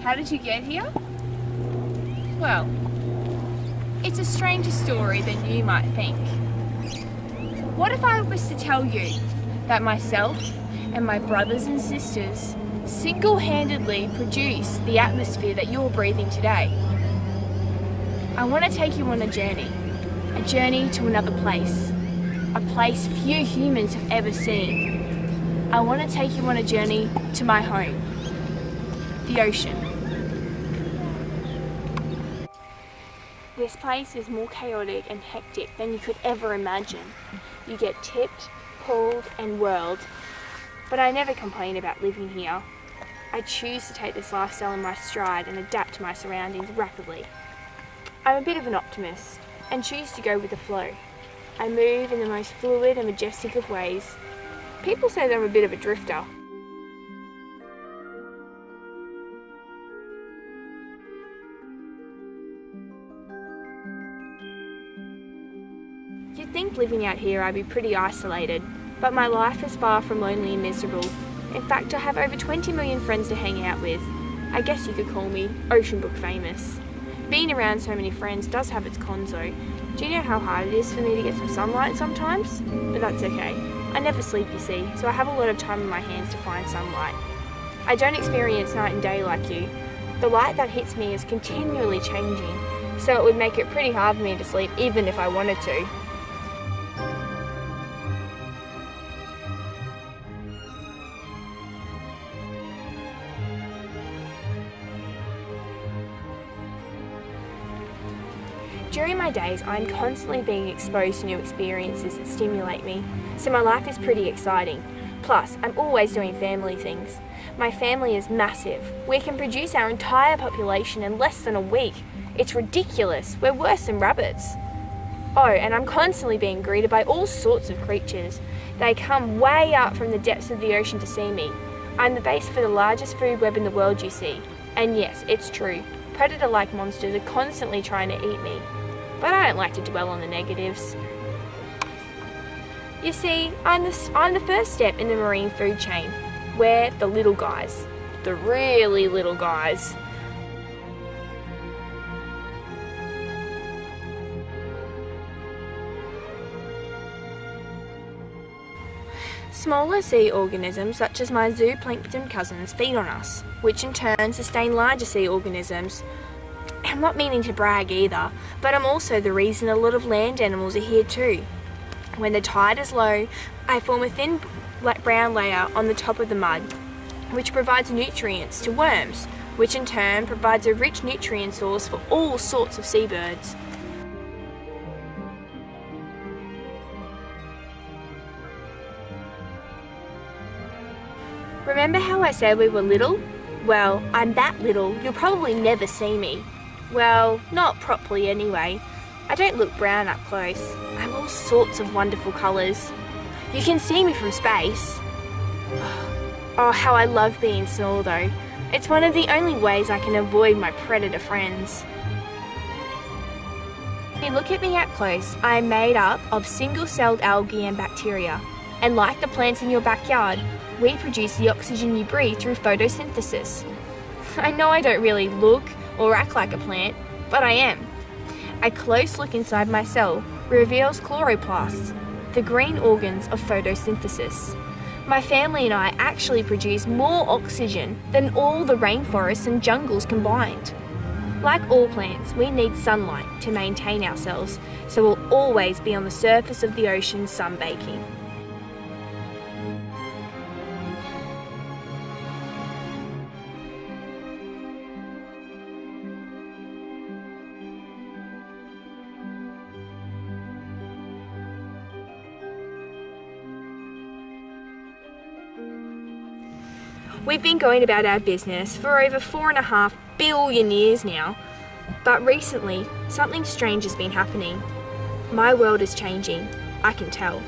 How did you get here? Well, it's a stranger story than you might think. What if I was to tell you that myself and my brothers and sisters single-handedly produce the atmosphere that you're breathing today? I want to take you on a journey to another place, a place few humans have ever seen. I want to take you on a journey to my home, the ocean. This place is more chaotic and hectic than you could ever imagine. You get tipped, pulled and whirled, but I never complain about living here. I choose to take this lifestyle in my stride and adapt to my surroundings rapidly. I'm a bit of an optimist and choose to go with the flow. I move in the most fluid and majestic of ways. People say that I'm a bit of a drifter. You'd think living out here I'd be pretty isolated, but my life is far from lonely and miserable. In fact, I have over 20 million friends to hang out with. I guess you could call me ocean book famous. Being around so many friends does have its cons though. Do you know how hard it is for me to get some sunlight sometimes? But that's okay. I never sleep, you see, so I have a lot of time in my hands to find sunlight. I don't experience night and day like you. The light that hits me is continually changing, so it would make it pretty hard for me to sleep even if I wanted to. During my days, I'm constantly being exposed to new experiences that stimulate me, so my life is pretty exciting. Plus, I'm always doing family things. My family is massive. We can produce our entire population in less than a week. It's ridiculous. We're worse than rabbits. Oh, and I'm constantly being greeted by all sorts of creatures. They come way up from the depths of the ocean to see me. I'm the base for the largest food web in the world, you see. And yes, it's true. Predator-like monsters are constantly trying to eat me. But I don't like to dwell on the negatives. You see, I'm the first step in the marine food chain. We're the little guys. The really little guys. Smaller sea organisms such as my zooplankton cousins feed on us, which in turn sustain larger sea organisms. I'm not meaning to brag either, but I'm also the reason a lot of land animals are here too. When the tide is low, I form a thin brown layer on the top of the mud, which provides nutrients to worms, which in turn provides a rich nutrient source for all sorts of seabirds. Remember how I said we were little? Well, I'm that little, you'll probably never see me. Well, not properly anyway. I don't look brown up close. I'm all sorts of wonderful colours. You can see me from space. Oh, how I love being small though. It's one of the only ways I can avoid my predator friends. If you look at me up close, I am made up of single-celled algae and bacteria. And like the plants in your backyard, we produce the oxygen you breathe through photosynthesis. I know I don't really look or act like a plant, but I am. A close look inside my cell reveals chloroplasts, the green organs of photosynthesis. My family and I actually produce more oxygen than all the rainforests and jungles combined. Like all plants, we need sunlight to maintain ourselves, so we'll always be on the surface of the ocean sunbaking. We've been going about our business for over 4.5 billion years now, but recently something strange has been happening. My world is changing, I can tell.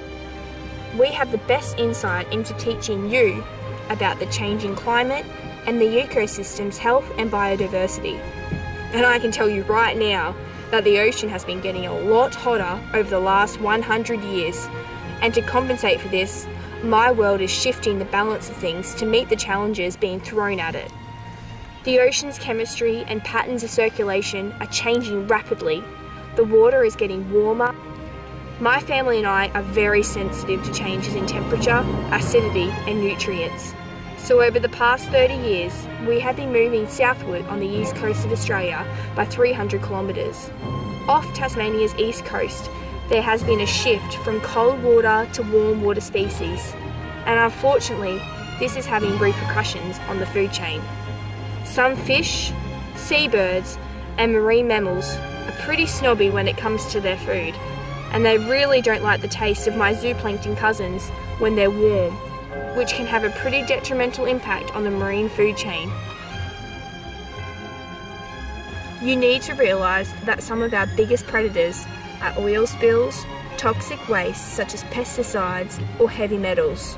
We have the best insight into teaching you about the changing climate and the ecosystem's health and biodiversity. And I can tell you right now that the ocean has been getting a lot hotter over the last 100 years, and to compensate for this, my world is shifting the balance of things to meet the challenges being thrown at it. The ocean's chemistry and patterns of circulation are changing rapidly. The water is getting warmer. My family and I are very sensitive to changes in temperature, acidity and nutrients. So over the past 30 years, we have been moving southward on the east coast of Australia by 300 kilometres. Off Tasmania's east coast, there has been a shift from cold water to warm water species. And unfortunately, this is having repercussions on the food chain. Some fish, seabirds and marine mammals are pretty snobby when it comes to their food, and they really don't like the taste of my zooplankton cousins when they're warm, which can have a pretty detrimental impact on the marine food chain. You need to realise that some of our biggest predators are oil spills, toxic waste such as pesticides or heavy metals.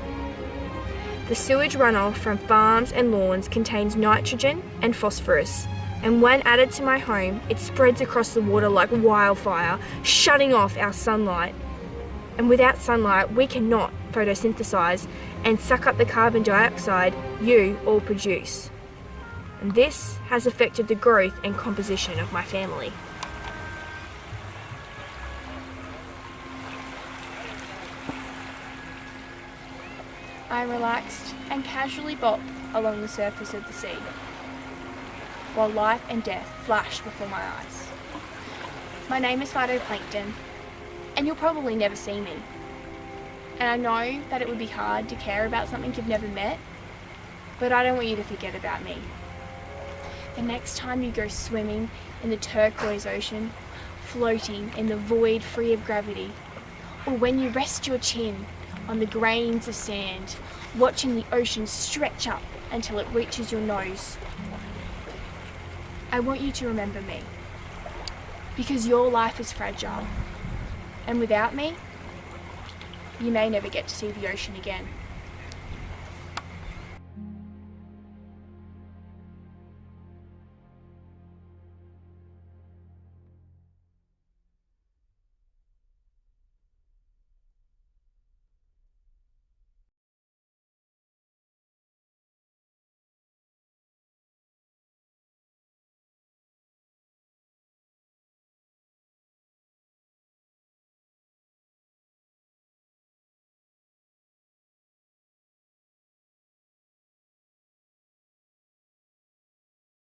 The sewage runoff from farms and lawns contains nitrogen and phosphorus, and when added to my home, it spreads across the water like wildfire, shutting off our sunlight. And without sunlight, we cannot photosynthesize and suck up the carbon dioxide you all produce. And this has affected the growth and composition of my family. I relaxed and casually bopped along the surface of the sea, while life and death flashed before my eyes. My name is phytoplankton, and you'll probably never see me. And I know that it would be hard to care about something you've never met, but I don't want you to forget about me. The next time you go swimming in the turquoise ocean, floating in the void free of gravity, or when you rest your chin on the grains of sand, watching the ocean stretch up until it reaches your nose, I want you to remember me, because your life is fragile, and without me, you may never get to see the ocean again.